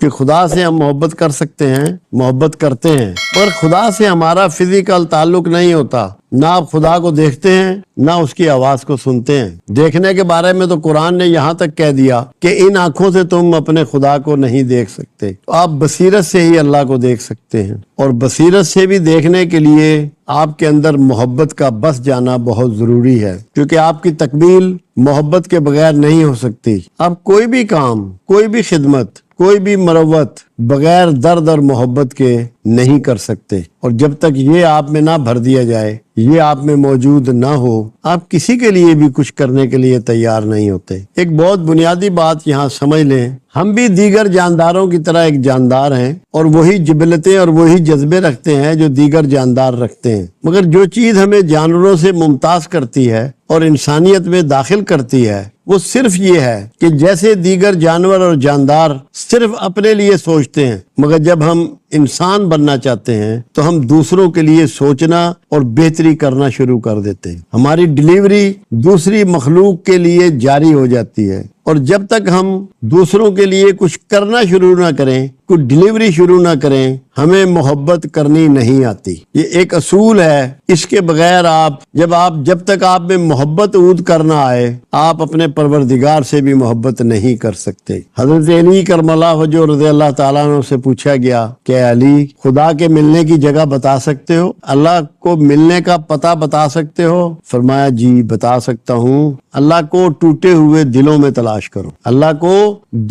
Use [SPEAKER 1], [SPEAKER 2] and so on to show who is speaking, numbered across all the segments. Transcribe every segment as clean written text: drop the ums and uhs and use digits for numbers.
[SPEAKER 1] کہ خدا سے ہم محبت کر سکتے ہیں، محبت کرتے ہیں، پر خدا سے ہمارا فزیکل تعلق نہیں ہوتا۔ نہ آپ خدا کو دیکھتے ہیں، نہ اس کی آواز کو سنتے ہیں۔ دیکھنے کے بارے میں تو قرآن نے یہاں تک کہہ دیا کہ ان آنکھوں سے تم اپنے خدا کو نہیں دیکھ سکتے، تو آپ بصیرت سے ہی اللہ کو دیکھ سکتے ہیں، اور بصیرت سے بھی دیکھنے کے لیے آپ کے اندر محبت کا بس جانا بہت ضروری ہے، کیونکہ آپ کی تکمیل محبت کے بغیر نہیں ہو سکتی۔ آپ کوئی بھی کام، کوئی بھی خدمت، کوئی بھی مروت بغیر درد اور محبت کے نہیں کر سکتے، اور جب تک یہ آپ میں نہ بھر دیا جائے، یہ آپ میں موجود نہ ہو، آپ کسی کے لیے بھی کچھ کرنے کے لیے تیار نہیں ہوتے۔ ایک بہت بنیادی بات یہاں سمجھ لیں، ہم بھی دیگر جانداروں کی طرح ایک جاندار ہیں، اور وہی جبلتیں اور وہی جذبے رکھتے ہیں جو دیگر جاندار رکھتے ہیں، مگر جو چیز ہمیں جانوروں سے ممتاز کرتی ہے اور انسانیت میں داخل کرتی ہے وہ صرف یہ ہے کہ جیسے دیگر جانور اور جاندار صرف اپنے لیے سوچتے ہیں، مگر جب ہم انسان بننا چاہتے ہیں تو ہم دوسروں کے لیے سوچنا اور بہتری کرنا شروع کر دیتے ہیں۔ ہماری ڈیلیوری دوسری مخلوق کے لیے جاری ہو جاتی ہے، اور جب تک ہم دوسروں کے لیے کچھ کرنا شروع نہ کریں، کوئی ڈیلیوری شروع نہ کریں، ہمیں محبت کرنی نہیں آتی۔ یہ ایک اصول ہے، اس کے بغیر جب تک آپ میں محبت عود کرنا آئے، آپ اپنے پروردگار سے بھی محبت نہیں کر سکتے۔ حضرت علی کرم اللہ وجہہ رضی اللہ تعالیٰ عنہ سے پوچھا گیا کہ علی، خدا کے ملنے کی جگہ بتا سکتے ہو؟ اللہ کو ملنے کا پتہ بتا سکتے ہو؟ فرمایا جی بتا سکتا ہوں۔ اللہ کو ٹوٹے ہوئے دلوں میں تلاش کرو، اللہ کو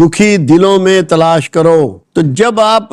[SPEAKER 1] دکھی دلوں میں تلاش کرو۔ تو جب آپ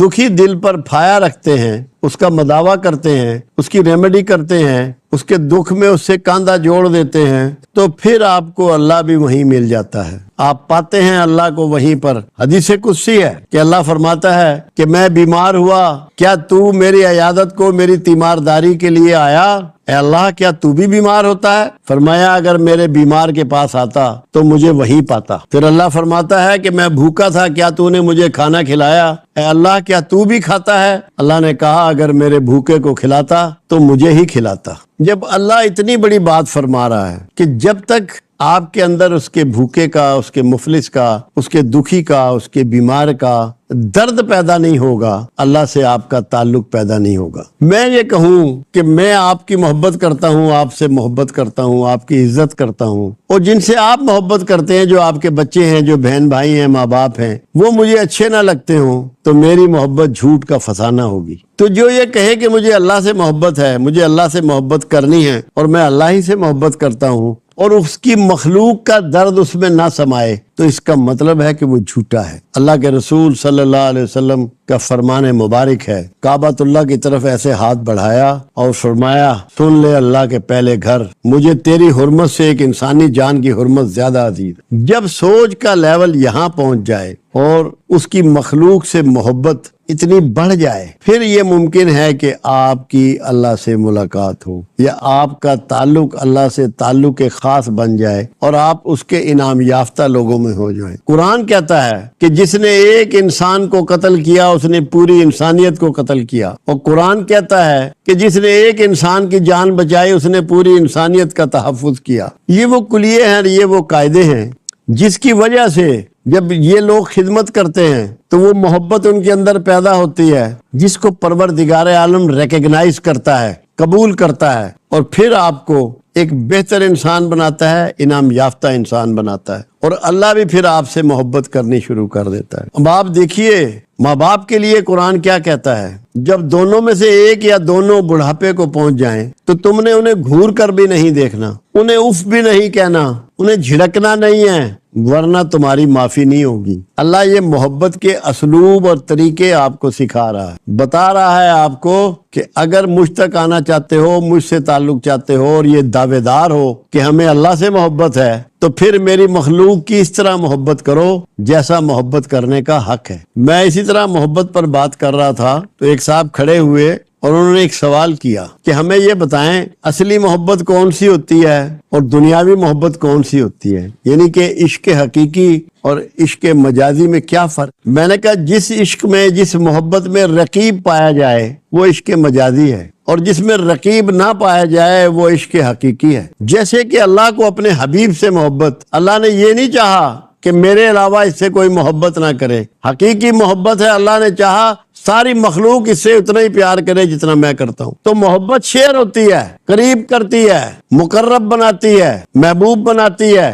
[SPEAKER 1] دکھی دل پر پھایا رکھتے ہیں، اس کا مداوع کرتے ہیں، اس کی ریمیڈی کرتے ہیں، اس کے دکھ میں اس سے کاندھا جوڑ دیتے ہیں، تو پھر آپ کو اللہ بھی وہیں مل جاتا ہے، آپ پاتے ہیں اللہ کو وہیں پر۔ حدیث قدسی ہے کہ اللہ فرماتا ہے کہ میں بیمار ہوا، کیا تو میری عیادت کو میری تیمارداری کے لیے آیا؟ اے اللہ، کیا تو بھی بیمار ہوتا ہے؟ فرمایا اگر میرے بیمار کے پاس آتا تو مجھے وہیں پاتا۔ پھر اللہ فرماتا ہے کہ میں بھوکا تھا، کیا تو نے مجھے کھانا کھلایا؟ اے اللہ، کیا تو بھی کھاتا ہے؟ اللہ نے کہا اگر میرے بھوکے کو کھلاتا تو مجھے ہی کھلاتا۔ جب اللہ اتنی بڑی بات فرما رہا ہے کہ جب تک آپ کے اندر اس کے بھوکے کا، اس کے مفلس کا، اس کے دکھی کا، اس کے بیمار کا درد پیدا نہیں ہوگا، اللہ سے آپ کا تعلق پیدا نہیں ہوگا۔ میں یہ کہوں کہ میں آپ کی محبت کرتا ہوں، آپ سے محبت کرتا ہوں، آپ کی عزت کرتا ہوں، اور جن سے آپ محبت کرتے ہیں، جو آپ کے بچے ہیں، جو بہن بھائی ہیں، ماں باپ ہیں، وہ مجھے اچھے نہ لگتے ہوں تو میری محبت جھوٹ کا فسانہ ہوگی۔ تو جو یہ کہے کہ مجھے اللہ سے محبت ہے، مجھے اللہ سے محبت کرنی ہے، اور میں اللہ ہی سے محبت کرتا ہوں، اور اس کی مخلوق کا درد اس میں نہ سمائے، تو اس کا مطلب ہے کہ وہ جھوٹا ہے۔ اللہ کے رسول صلی اللہ علیہ وسلم کا فرمان مبارک ہے، کعبۃ اللہ کی طرف ایسے ہاتھ بڑھایا اور فرمایا سن لے اللہ کے پہلے گھر، مجھے تیری حرمت سے ایک انسانی جان کی حرمت زیادہ عزیز۔ جب سوچ کا لیول یہاں پہنچ جائے اور اس کی مخلوق سے محبت اتنی بڑھ جائے، پھر یہ ممکن ہے کہ آپ کی اللہ سے ملاقات ہو، یا آپ کا تعلق اللہ سے تعلق خاص بن جائے، اور آپ اس کے انعام یافتہ لوگوں میں ہو جائیں۔ قرآن کہتا ہے کہ جس نے ایک انسان کو قتل کیا اس نے پوری انسانیت کو قتل کیا، اور قرآن کہتا ہے کہ جس نے ایک انسان کی جان بچائی اس نے پوری انسانیت کا تحفظ کیا۔ یہ وہ کلیے ہیں، یہ وہ قاعدے ہیں جس کی وجہ سے جب یہ لوگ خدمت کرتے ہیں تو وہ محبت ان کے اندر پیدا ہوتی ہے، جس کو پروردگار عالم ریکگنائز کرتا ہے، قبول کرتا ہے، اور پھر آپ کو ایک بہتر انسان بناتا ہے، انعام یافتہ انسان بناتا ہے، اور اللہ بھی پھر آپ سے محبت کرنی شروع کر دیتا ہے۔ اب آپ دیکھیے ماں باپ کے لیے قرآن کیا کہتا ہے، جب دونوں میں سے ایک یا دونوں بڑھاپے کو پہنچ جائیں تو تم نے انہیں گھور کر بھی نہیں دیکھنا، انہیں اف بھی نہیں کہنا، انہیں جھڑکنا نہیں ہے، ورنہ تمہاری معافی نہیں ہوگی۔ اللہ یہ محبت کے اسلوب اور طریقے آپ کو سکھا رہا ہے، بتا رہا ہے آپ کو کہ اگر مجھ تک آنا چاہتے ہو، مجھ سے تعلق چاہتے ہو، اور یہ دعوے دار ہو کہ ہمیں اللہ سے محبت ہے، تو پھر میری مخلوق کی اس طرح محبت کرو جیسا محبت کرنے کا حق ہے۔ میں اسی طرح محبت پر بات کر رہا تھا تو ایک صاحب کھڑے ہوئے اور انہوں نے ایک سوال کیا کہ ہمیں یہ بتائیں اصلی محبت کون سی ہوتی ہے اور دنیاوی محبت کون سی ہوتی ہے، یعنی کہ عشق حقیقی اور عشق مجازی میں کیا فرق؟ میں نے کہا جس عشق میں، جس محبت میں رقیب پایا جائے وہ عشق مجازی ہے، اور جس میں رقیب نہ پایا جائے وہ عشق حقیقی ہے۔ جیسے کہ اللہ کو اپنے حبیب سے محبت، اللہ نے یہ نہیں چاہا کہ میرے علاوہ اس سے کوئی محبت نہ کرے۔ حقیقی محبت ہے اللہ نے چاہا ساری مخلوق اس سے اتنا ہی پیار کرے جتنا میں کرتا ہوں۔ تو محبت شیئر ہوتی ہے، قریب کرتی ہے، مقرب بناتی ہے، محبوب بناتی ہے،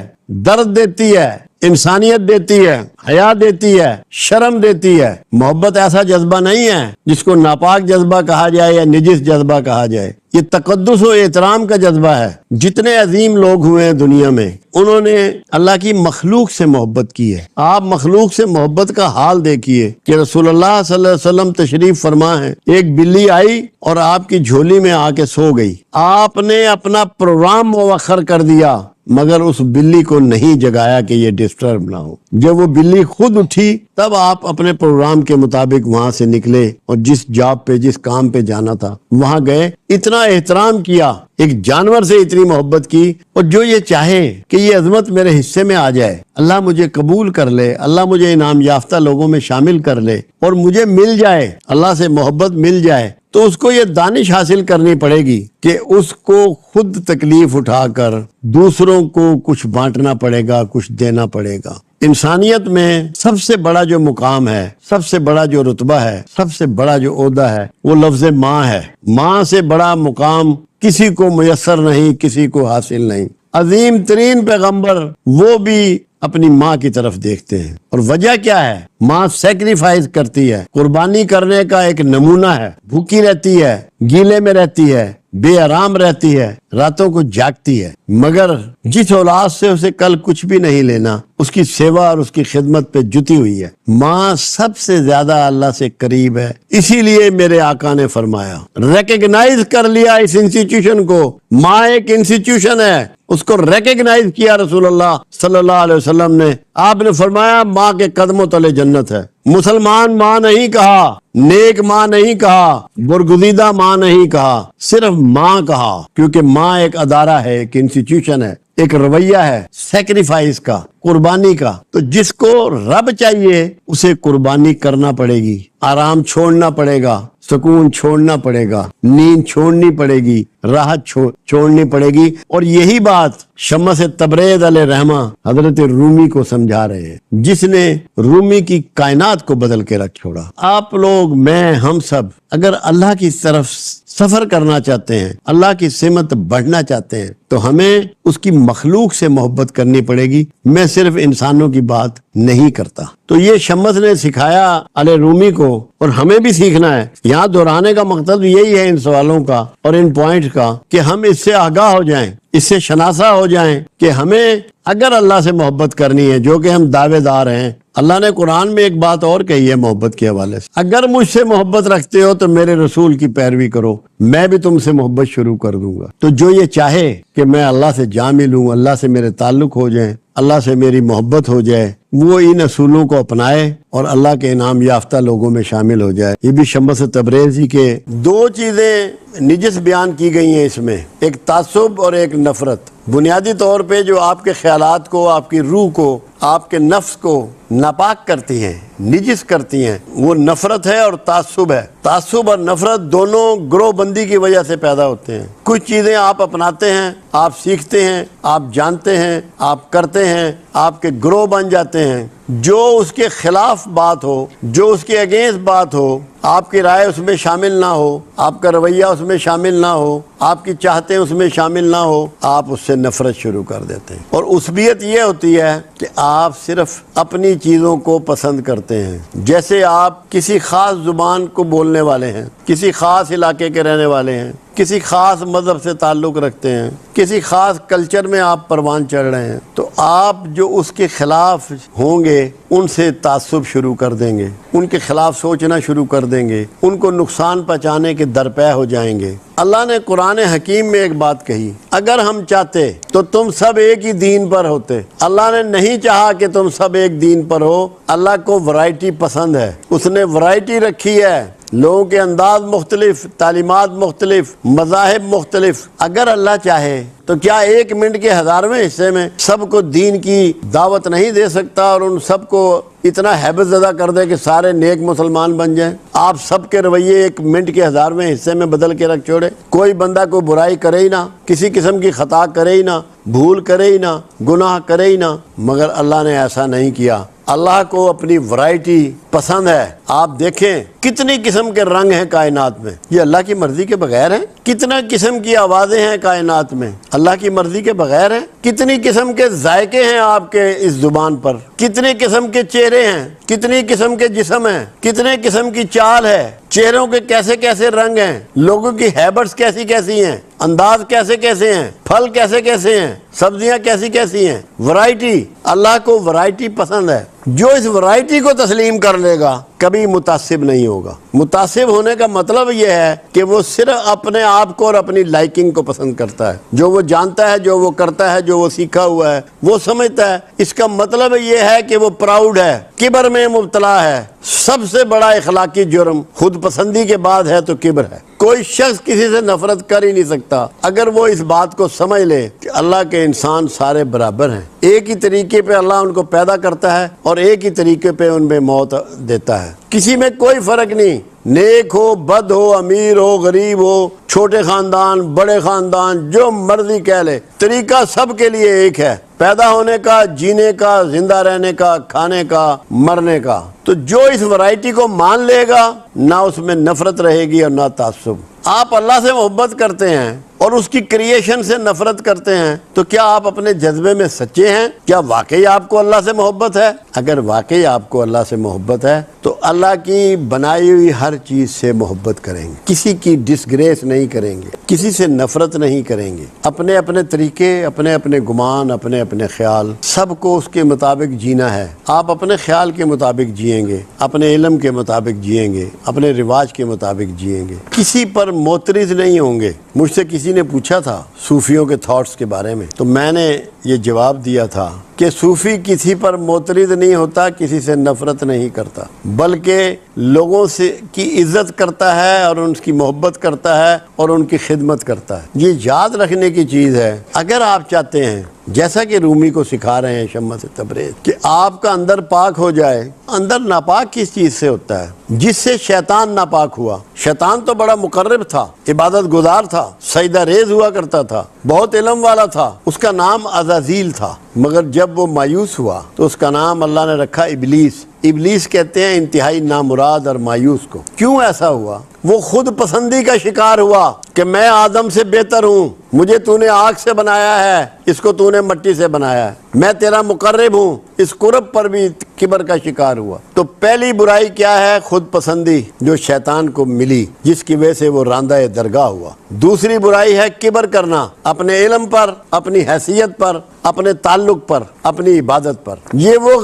[SPEAKER 1] درد دیتی ہے، انسانیت دیتی ہے، حیا دیتی ہے، شرم دیتی ہے۔ محبت ایسا جذبہ نہیں ہے جس کو ناپاک جذبہ کہا جائے یا نجس جذبہ کہا جائے، یہ تقدس و احترام کا جذبہ ہے۔ جتنے عظیم لوگ ہوئے ہیں دنیا میں، انہوں نے اللہ کی مخلوق سے محبت کی ہے۔ آپ مخلوق سے محبت کا حال دیکھیے کہ رسول اللہ صلی اللہ علیہ وسلم تشریف فرما ہے، ایک بلی آئی اور آپ کی جھولی میں آ کے سو گئی، آپ نے اپنا پروگرام مؤخر کر دیا مگر اس بلی کو نہیں جگایا کہ یہ ڈسٹرب نہ ہو۔ جب وہ بلی خود اٹھی تب آپ اپنے پروگرام کے مطابق وہاں سے نکلے اور جس جاب پہ جس کام پہ جانا تھا وہاں گئے، اتنا احترام کیا، ایک جانور سے اتنی محبت کی۔ اور جو یہ چاہے کہ یہ عظمت میرے حصے میں آ جائے، اللہ مجھے قبول کر لے، اللہ مجھے انعام یافتہ لوگوں میں شامل کر لے اور مجھے مل جائے، اللہ سے محبت مل جائے، تو اس کو یہ دانش حاصل کرنی پڑے گی کہ اس کو خود تکلیف اٹھا کر دوسروں کو کچھ بانٹنا پڑے گا، کچھ دینا پڑے گا۔ انسانیت میں سب سے بڑا جو مقام ہے، سب سے بڑا جو رتبہ ہے، سب سے بڑا جو عہدہ ہے، وہ لفظ ماں ہے۔ ماں سے بڑا مقام کسی کو میسر نہیں، کسی کو حاصل نہیں۔ عظیم ترین پیغمبر وہ بھی اپنی ماں کی طرف دیکھتے ہیں، اور وجہ کیا ہے؟ ماں سیکریفائز کرتی ہے، قربانی کرنے کا ایک نمونہ ہے، بھوکی رہتی ہے، گیلے میں رہتی ہے، بے آرام رہتی ہے، راتوں کو جاگتی ہے، مگر جس اولاد سے اسے کل کچھ بھی نہیں لینا، اس کی سیوا اور اس کی خدمت پہ جتی ہوئی ہے۔ ماں سب سے زیادہ اللہ سے قریب ہے۔ اسی لیے میرے آقا نے فرمایا، ریکگنائز کر لیا اس انسٹیٹیوشن کو، ماں ایک انسٹیٹیوشن ہے، اس کو ریکگنائز کیا رسول اللہ صلی اللہ علیہ وسلم نے۔ آپ نے فرمایا ماں کے قدموں تلے جنت ہے۔ مسلمان ماں نہیں کہا، نیک ماں نہیں کہا، برگزیدہ ماں نہیں کہا، صرف ماں کہا، کیونکہ ماں ایک ادارہ ہے، ایک انسٹیٹیوشن ہے، ایک رویہ ہے سیکریفائس کا، قربانی کا۔ تو جس کو رب چاہیے اسے قربانی کرنا پڑے گی، آرام چھوڑنا پڑے گا، سکون چھوڑنا پڑے گا، نیند چھوڑنی پڑے گی، راحت چھوڑنی پڑے گی۔ اور یہی بات شمس تبریز علیہ رحمہ حضرت رومی کو سمجھا رہے ہیں، جس نے رومی کی کائنات کو بدل کے رکھ چھوڑا۔ آپ لوگ، میں، ہم سب اگر اللہ کی طرف سفر کرنا چاہتے ہیں، اللہ کی سمت بڑھنا چاہتے ہیں، تو ہمیں اس کی مخلوق سے محبت کرنی پڑے گی۔ میں صرف انسانوں کی بات نہیں کرتا۔ تو یہ شمس نے سکھایا علیہ رومی کو، اور ہمیں بھی سیکھنا ہے۔ یہاں دہرانے کا مقصد یہی ہے ان سوالوں کا اور ان پوائنٹ کا، کہ ہم اس سے آگاہ ہو جائیں، اس سے شناسا ہو جائیں کہ ہمیں اگر اللہ سے محبت کرنی ہے، جو کہ ہم دعوے دار ہیں۔ اللہ نے قرآن میں ایک بات اور کہی ہے محبت کے حوالے سے، اگر مجھ سے محبت رکھتے ہو تو میرے رسول کی پیروی کرو، میں بھی تم سے محبت شروع کر دوں گا۔ تو جو یہ چاہے کہ میں اللہ سے جا ملوں، اللہ سے میرے تعلق ہو جائیں، اللہ سے میری محبت ہو جائے، وہ ان اصولوں کو اپنائے اور اللہ کے انعام یافتہ لوگوں میں شامل ہو جائے۔ یہ بھی شمس تبریزی کے دو چیزیں نجس بیان کی گئی ہیں اس میں، ایک تعصب اور ایک نفرت۔ بنیادی طور پہ جو آپ کے خیالات کو، آپ کی روح کو، آپ کے نفس کو ناپاک کرتی ہیں، نجس کرتی ہیں، وہ نفرت ہے اور تعصب ہے۔ تعصب اور نفرت دونوں گروہ بندی کی وجہ سے پیدا ہوتے ہیں۔ کچھ چیزیں آپ اپناتے ہیں، آپ سیکھتے ہیں، آپ جانتے ہیں، آپ کرتے ہیں، آپ کے گروہ بن جاتے ہیں۔ جو اس کے خلاف بات ہو، جو اس کے اگینسٹ بات ہو، آپ کی رائے اس میں شامل نہ ہو، آپ کا رویہ اس میں شامل نہ ہو، آپ کی چاہتے اس میں شامل نہ ہو، آپ اس سے نفرت شروع کر دیتے ہیں۔ اور عصبیت یہ ہوتی ہے کہ آپ صرف اپنی چیزوں کو پسند کرتے ہیں۔ جیسے آپ کسی خاص زبان کو بولنے والے ہیں، کسی خاص علاقے کے رہنے والے ہیں، کسی خاص مذہب سے تعلق رکھتے ہیں، کسی خاص کلچر میں آپ پروان چڑھ رہے ہیں، تو آپ جو اس کے خلاف ہوں گے ان سے تعصب شروع کر دیں گے، ان کے خلاف سوچنا شروع کر دیں گے، ان کو نقصان پہنچانے کے درپے ہو جائیں گے۔ اللہ نے قرآن حکیم میں ایک بات کہی، اگر ہم چاہتے تو تم سب ایک ہی دین پر ہوتے۔ اللہ نے نہیں چاہا کہ تم سب ایک دین پر ہو۔ اللہ کو ورائٹی پسند ہے، اس نے ورائٹی رکھی ہے، لوگوں کے انداز مختلف، تعلیمات مختلف، مذاہب مختلف۔ اگر اللہ چاہے تو کیا 1 منٹ کے 1000ویں حصے میں سب کو دین کی دعوت نہیں دے سکتا اور ان سب کو اتنا ہیبت زدہ کر دے کہ سارے نیک مسلمان بن جائیں؟ آپ سب کے رویے 1 منٹ کے 1000ویں حصے میں بدل کے رکھ چھوڑے، کوئی بندہ کوئی برائی کرے ہی نہ، کسی قسم کی خطا کرے ہی نہ، بھول کرے ہی نہ، گناہ کرے ہی نہ، مگر اللہ نے ایسا نہیں کیا۔ اللہ کو اپنی ورائٹی پسند ہے۔ آپ دیکھیں کتنی قسم کے رنگ ہیں کائنات میں، یہ اللہ کی مرضی کے بغیر ہیں؟ کتنا قسم کی آوازیں ہیں کائنات میں، اللہ کی مرضی کے بغیر ہیں؟ کتنی قسم کے ذائقے ہیں آپ کے اس زبان پر، کتنے قسم کے چہرے ہیں، کتنی قسم کے جسم ہیں، کتنے قسم کی چال ہے، چہروں کے کیسے کیسے رنگ ہیں، لوگوں کی ہیبٹس کیسی کیسی ہیں، انداز کیسے کیسے ہیں، پھل کیسے کیسے ہیں، سبزیاں کیسی کیسی ہیں، ورائٹی۔ اللہ کو ورائٹی پسند ہے۔ جو اس ورائٹی کو تسلیم کر لے گا کبھی متعصب نہیں ہوگا۔ متعصب ہونے کا مطلب یہ ہے کہ وہ صرف اپنے آپ کو اور اپنی لائکنگ کو پسند کرتا ہے، جو وہ جانتا ہے، جو وہ کرتا ہے، جو وہ سیکھا ہوا ہے وہ سمجھتا ہے۔ اس کا مطلب یہ ہے کہ وہ پراؤڈ ہے، کبر میں مبتلا ہے۔ سب سے بڑا اخلاقی جرم خود پسندی کے بعد ہے تو کبر ہے۔ کوئی شخص کسی سے نفرت کر ہی نہیں سکتا اگر وہ اس بات کو سمجھ لے کہ اللہ کے انسان سارے برابر ہیں، ایک ہی طریقے پہ اللہ ان کو پیدا کرتا ہے اور ایک ہی طریقے پہ ان میں موت دیتا ہے۔ کسی میں کوئی فرق نہیں، نیک ہو، بد ہو، امیر ہو، غریب ہو، چھوٹے خاندان، بڑے خاندان، جو مرضی کہہ لے، طریقہ سب کے لیے ایک ہے، پیدا ہونے کا، جینے کا، زندہ رہنے کا، کھانے کا، مرنے کا۔ تو جو اس ورائٹی کو مان لے گا نہ اس میں نفرت رہے گی اور نہ تعصب۔ آپ اللہ سے محبت کرتے ہیں اور اس کی کریشن سے نفرت کرتے ہیں تو کیا آپ اپنے جذبے میں سچے ہیں؟ کیا واقعی آپ کو اللہ سے محبت ہے؟ اگر واقعی آپ کو اللہ سے محبت ہے تو اللہ کی بنائی ہوئی ہر چیز سے محبت کریں گے، کسی کی ڈسگریس نہیں کریں گے، کسی سے نفرت نہیں کریں گے۔ اپنے اپنے طریقے، اپنے اپنے گمان، اپنے اپنے خیال، سب کو اس کے مطابق جینا ہے۔ آپ اپنے خیال کے مطابق جئیں گے، اپنے علم کے مطابق جئیں گے، اپنے رواج کے مطابق جئیں گے، کسی پر معترض نہیں ہوں گے۔ مجھ سے کسی نے پوچھا تھا صوفیوں کے تھاٹس کے بارے میں، تو میں نے یہ جواب دیا تھا کہ صوفی کسی پر معترض نہیں ہوتا، کسی سے نفرت نہیں کرتا، بلکہ لوگوں سے کی عزت کرتا ہے اور ان کی محبت کرتا ہے اور ان کی خدمت کرتا ہے۔ یہ یاد رکھنے کی چیز ہے۔ اگر آپ چاہتے ہیں، جیسا کہ رومی کو سکھا رہے ہیں شمس تبریز، کہ آپ کا اندر پاک ہو جائے، اندر ناپاک کس چیز سے ہوتا ہے؟ جس سے شیطان ناپاک ہوا۔ شیطان تو بڑا مقرب تھا، عبادت گزار تھا، سجدہ ریز ہوا کرتا تھا، بہت علم والا تھا، اس کا نام عزازیل تھا، مگر جب وہ مایوس ہوا تو اس کا نام اللہ نے رکھا ابلیس۔ ابلیس کہتے ہیں انتہائی نامراد اور مایوس کو۔ کیوں ایسا ہوا؟ وہ خود پسندی کا شکار ہوا کہ میں آدم سے بہتر ہوں، مجھے تو نے آگ سے بنایا ہے، اس کو تو نے مٹی سے بنایا ہے، میں تیرا مقرب ہوں۔ اس قرب پر بھی کبر کا شکار ہوا۔ تو پہلی برائی کیا ہے؟ خود پسندی، جو شیطان کو ملی، جس کی وجہ سے وہ راندہ درگاہ ہوا۔ دوسری برائی ہے کبر کرنا، اپنے علم پر، اپنی حیثیت پر، اپنے تعلق پر، اپنی عبادت پر۔ یہ وہ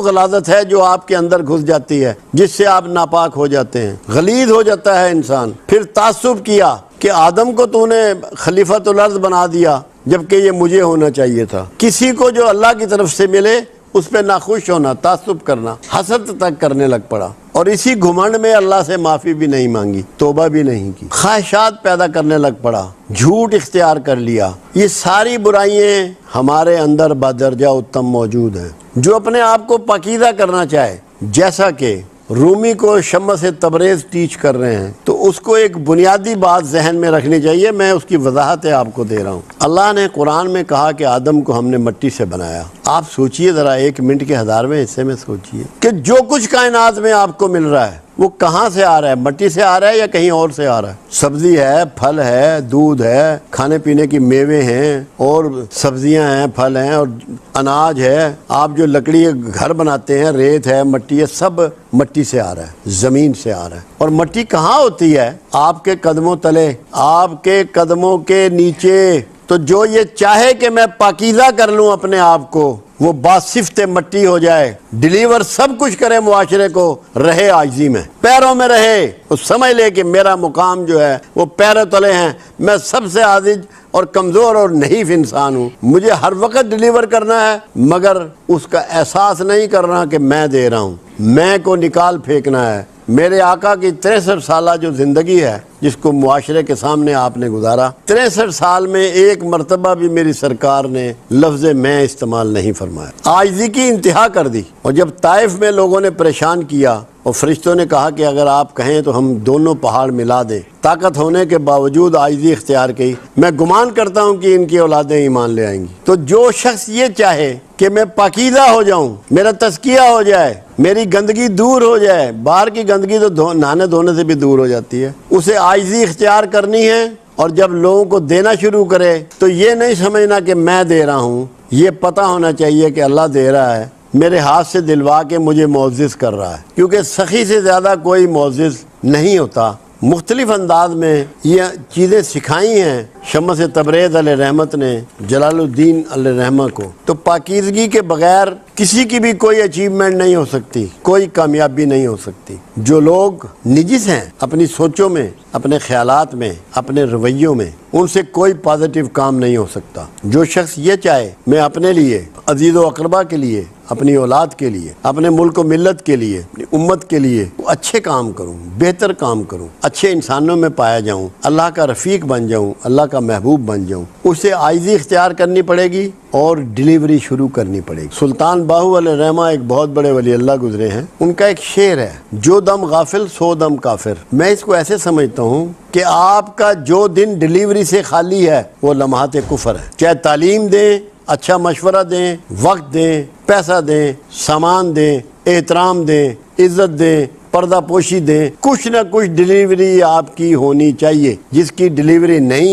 [SPEAKER 1] غلاظت ہے جو آپ کے اندر گھس جاتی ہے، جس سے آپ ناپاک ہو جاتے ہیں، غلیظ ہو جاتا ہے انسان۔ پھر تعصب کیا کہ آدم کو تو نے خلیفۃ الارض بنا دیا جبکہ یہ مجھے ہونا چاہیے تھا۔ کسی کو جو اللہ کی طرف سے ملے اس پہ ناخوش ہونا، تعصب کرنا، حسد تک کرنے لگ پڑا، اور اسی گھمنڈ میں اللہ سے معافی بھی نہیں مانگی، توبہ بھی نہیں کی، خواہشات پیدا کرنے لگ پڑا، جھوٹ اختیار کر لیا۔ یہ ساری برائیاں ہمارے اندر بدرجہ اتم موجود ہیں۔ جو اپنے آپ کو پاکیزہ کرنا چاہے، جیسا کہ رومی کو شمس تبریز ٹیچ کر رہے ہیں، تو اس کو ایک بنیادی بات ذہن میں رکھنی چاہیے۔ میں اس کی وضاحتیں آپ کو دے رہا ہوں۔ اللہ نے قرآن میں کہا کہ آدم کو ہم نے مٹی سے بنایا۔ آپ سوچئے ذرا، 1 منٹ کے 1000ویں حصے میں سوچئے کہ جو کچھ کائنات میں آپ کو مل رہا ہے وہ کہاں سے آ رہا ہے؟ مٹی سے آ رہا ہے یا کہیں اور سے آ رہا ہے؟ سبزی ہے، پھل ہے، دودھ ہے، کھانے پینے کی میوے ہیں اور سبزیاں ہیں، پھل ہیں اور اناج ہے۔ آپ جو لکڑی گھر بناتے ہیں، ریت ہے، مٹی ہے، سب مٹی سے آ رہا ہے، زمین سے آ رہا ہے۔ اور مٹی کہاں ہوتی ہے؟ آپ کے قدموں تلے، آپ کے قدموں کے نیچے۔ تو جو یہ چاہے کہ میں پاکیزہ کر لوں اپنے آپ کو، وہ باصفت مٹی ہو جائے، ڈیلیور سب کچھ کرے معاشرے کو، رہے عاجزی میں، پیروں میں رہے، وہ سمجھ لے کہ میرا مقام جو ہے وہ پیروں تلے ہیں، میں سب سے عاجز اور کمزور اور نحیف انسان ہوں، مجھے ہر وقت ڈیلیور کرنا ہے، مگر اس کا احساس نہیں کرنا کہ میں دے رہا ہوں، میں کو نکال پھینکنا ہے۔ میرے آقا کی 63 سالہ جو زندگی ہے جس کو معاشرے کے سامنے آپ نے گزارا۔ 63 سال میں ایک مرتبہ بھی میری سرکار نے لفظ میں استعمال نہیں فرمایا، عاجزی کی انتہا کر دی۔ اور جب طائف میں لوگوں نے پریشان کیا اور فرشتوں نے کہا کہ اگر آپ کہیں تو ہم دونوں پہاڑ ملا دیں، طاقت ہونے کے باوجود عاجزی اختیار کی۔ میں گمان کرتا ہوں کہ ان کی اولادیں ایمان لے آئیں گی۔ تو جو شخص یہ چاہے کہ میں پاکیزہ ہو جاؤں، میرا تزکیہ ہو جائے، میری گندگی دور ہو جائے، باہر کی گندگی تو نہانے دھونے سے بھی دور ہو جاتی ہے، اسے عاجزی اختیار کرنی ہے۔ اور جب لوگوں کو دینا شروع کرے تو یہ نہیں سمجھنا کہ میں دے رہا ہوں، یہ پتہ ہونا چاہیے کہ اللہ دے رہا ہے، میرے ہاتھ سے دلوا کے مجھے معزز کر رہا ہے، کیونکہ سخی سے زیادہ کوئی معزز نہیں ہوتا۔ مختلف انداز میں یہ چیزیں سکھائی ہیں شمس تبریز علیہ رحمت نے جلال الدین علیہ رحمہ کو۔ تو پاکیزگی کے بغیر کسی کی بھی کوئی اچیومنٹ نہیں ہو سکتی، کوئی کامیابی نہیں ہو سکتی۔ جو لوگ نجس ہیں اپنی سوچوں میں، اپنے خیالات میں، اپنے رویوں میں، ان سے کوئی پازیٹیو کام نہیں ہو سکتا۔ جو شخص یہ چاہے میں اپنے لیے، عزیز و اقربا کے لیے، اپنی اولاد کے لیے، اپنے ملک و ملت کے لیے، اپنی امت کے لیے اچھے کام کروں، بہتر کام کروں، اچھے انسانوں میں پایا جاؤں، اللہ کا رفیق بن جاؤں، اللہ کا محبوب بن جاؤں، اسے عاجزی اختیار کرنی پڑے گی اور ڈیلیوری شروع کرنی پڑے گی۔ سلطان باہو علیہ رحمہ ایک بہت بڑے ولی اللہ گزرے ہیں، ان کا ایک شعر ہے، جو دم غافل سو دم کافر۔ میں اس کو ایسے سمجھتا ہوں کہ آپ کا جو دن ڈیلیوری سے خالی ہے وہ لمحات کفر ہے۔ چاہے تعلیم دیں، اچھا مشورہ دیں، وقت دیں، پیسہ دیں، سامان دیں، احترام دیں، عزت دیں، پردہ پوشی دیں، کچھ نہ کچھ ڈیلیوری آپ کی ہونی چاہیے۔ جس کی ڈیلیوری نہیں